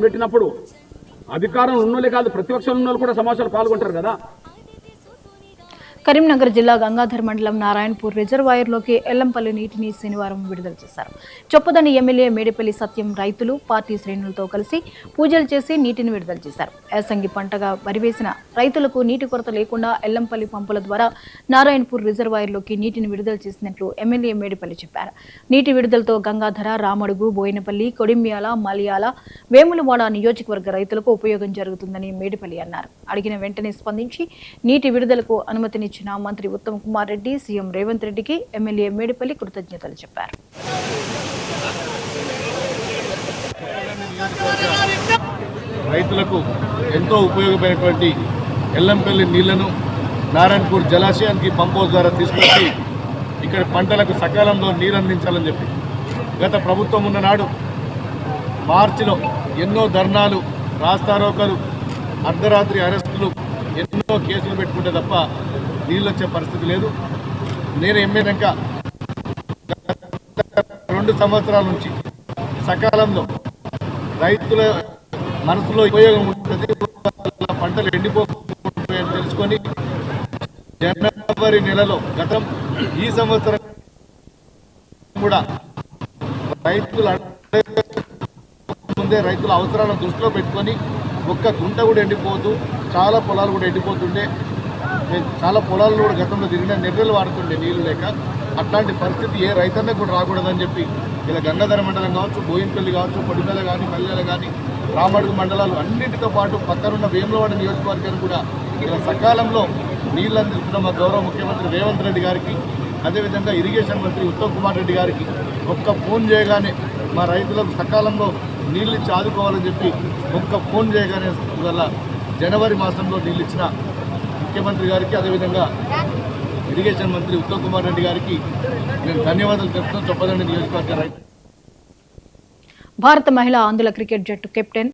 పెట్టినప్పుడు అధికారం ఉన్నోళ్ళే కాదు ప్రతిపక్షంలో ఉన్నోళ్ళు కూడా సమావేశాలు పాల్గొంటారు కదా. కరీంనగర్ జిల్లా గంగాధర్ మండలం నారాయణపూర్ రిజర్వాయర్లోకి ఎల్లంపల్లి నీటిని శనివారం విడుదల చేశారు. చొప్పదండి ఎమ్మెల్యే మేడిపల్లి సత్యం రైతులు పార్టీ శ్రేణులతో కలిసి పూజలు చేసి నీటిని విడుదల చేశారు. యాసంగి పంటగా వరివేసిన రైతులకు నీటి కొరత లేకుండా ఎల్లంపల్లి పంపుల ద్వారా నారాయణపూర్ రిజర్వాయర్లోకి నీటిని విడుదల చేసినట్లు ఎమ్మెల్యే మేడిపల్లి చెప్పారు. నీటి విడుదలతో గంగాధర, రామడుగు, బోయినపల్లి, కొడిమ్యాల, మలియాల, వేములవాడ నియోజకవర్గ రైతులకు ఉపయోగం జరుగుతుందని మేడిపల్లి అన్నారు. అడిగిన వెంటనే స్పందించి నీటి విడుదలకు అనుమతిని మంత్రి ఉత్తమ్ కుమార్ రెడ్డి, సీఎం రేవంత్ రెడ్డికి ఎమ్మెల్యే మేడిపల్లి కృతజ్ఞతలు చెప్పారు. రైతులకు ఎంతో ఉపయోగపడేటువంటి ఎల్లంపల్లి నీళ్లను నారాయణపూర్ జలాశయానికి పంప్ ద్వారా తీసుకొచ్చి ఇక్కడ పంటలకు సకాలంలో నీరు అందించాలని చెప్పి గత ప్రభుత్వం ఉన్ననాడు మార్చిలో ఎన్నో ధర్నాలు, రాస్తారోకలు, అర్ధరాత్రి అరెస్టులు, ఎన్నో కేసులు పెట్టుకుంటే తప్ప నీళ్ళు వచ్చే పరిస్థితి లేదు. నేను ఎమ్మెల్యేక 2 సంవత్సరాల నుంచి సకాలంలో రైతుల మనసులో ఉపయోగం ఉంటుంది, పంటలు ఎండిపోతాయని తెలుసుకొని జనవరి నెలలో గతం ఈ సంవత్సరం కూడా రైతుల అవసరాలను దృష్టిలో పెట్టుకొని ఒక్క గుంట కూడా ఎండిపోతూ చాలా పొలాలు కూడా ఎండిపోతుండే, చాలా పొలాలు కూడా గతంలో తిరిగిన నెర్రెలు వాడుతుండే నీళ్లు లేక. అట్లాంటి పరిస్థితి ఏ రైతన్నకు కూడా రాకూడదని చెప్పి ఇలా గంగాధర మండలం కావచ్చు, బోయినపల్లి కావచ్చు, పొడిమేల కానీ, మల్లెల కానీ, రామడుగు మండలాలు అన్నింటితో పాటు పక్కనున్న వేములవాడ నియోజకవర్గాన్ని కూడా ఇలా సకాలంలో నీళ్లు అందిస్తున్న మా గౌరవ ముఖ్యమంత్రి రేవంత్ రెడ్డి గారికి, అదేవిధంగా ఇరిగేషన్ మంత్రి ఉత్తమ్ కుమార్ రెడ్డి గారికి ఒక్క ఫోన్ చేయగానే మా రైతులకు సకాలంలో నీళ్ళు ఇచ్చి ఆదుకోవాలని చెప్పి ఒక్క ఫోన్ చేయగానే ఇవాళ జనవరి మాసంలో నీళ్ళు ఇచ్చిన ముఖ్యమంత్రి గారికి, అదేవిధంగా ఇరిగేషన్ మంత్రి ఉత్తమ్ కుమార్ రెడ్డి గారికి నేను ధన్యవాదాలు చెప్తున్నాను. చొప్పదండి నియోజకవర్గ రైతు. భారత మహిళా ఆంధ్రుల క్రికెట్ జట్టు కెప్టెన్